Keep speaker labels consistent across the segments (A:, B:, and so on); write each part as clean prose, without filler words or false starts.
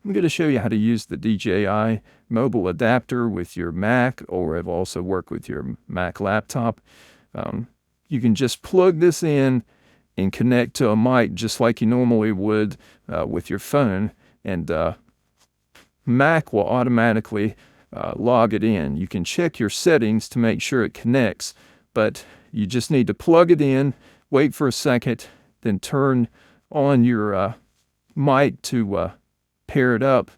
A: I'm going to show you how to use the DJI mobile adapter with your Mac, or I've also worked with your Mac laptop. You can just plug this in and connect to a mic just like you normally would with your phone, and Mac will automatically log it in. You can check your settings to make sure it connects, but you just need to plug it in, wait for a second, then turn on your mic to pair it up.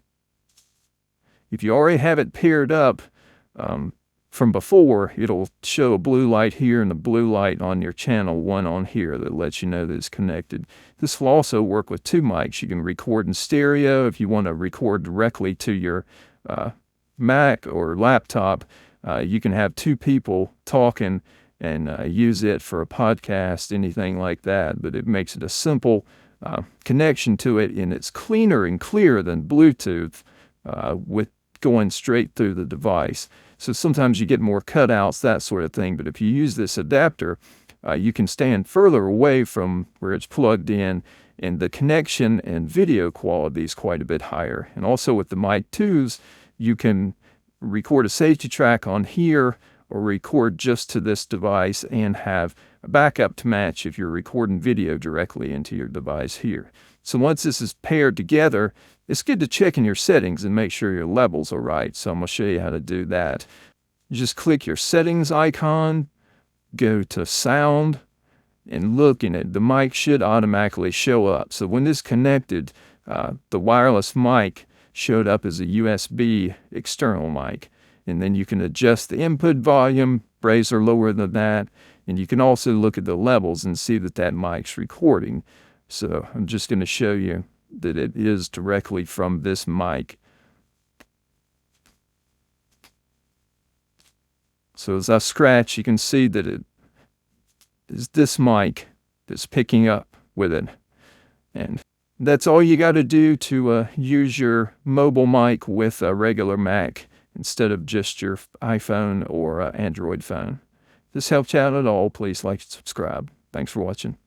A: If you already have it paired up from before, it'll show a blue light here and a blue light on your channel one on here that lets you know that it's connected. This will also work with two mics. You can record in stereo if you want to record directly to your Mac or laptop. You can have two people talking and use it for a podcast, anything like that, but it makes it a simple connection to it, and it's cleaner and clearer than Bluetooth with going straight through the device. So sometimes you get more cutouts, that sort of thing, but if you use this adapter, you can stand further away from where it's plugged in, and the connection and video quality is quite a bit higher. And also with the Mic 2s, you can record a safety track on here or record just to this device and have a backup to match if you're recording video directly into your device here. So once this is paired together, it's good to check in your settings and make sure your levels are right. So I'm going to show you how to do that. You just click your settings icon, go to sound, and look in it. The mic should automatically show up. So when this connected, the wireless mic showed up as a USB external mic. And then you can adjust the input volume, raise or lower than that. And you can also look at the levels and see that that mic's recording. So I'm just going to show you that it is directly from this mic. So as I scratch, you can see that it is this mic that's picking up with it. And that's all you got to do to use your mobile mic with a regular Mac instead of just your iPhone or Android phone. If this helped you out at all, please like and subscribe. Thanks for watching.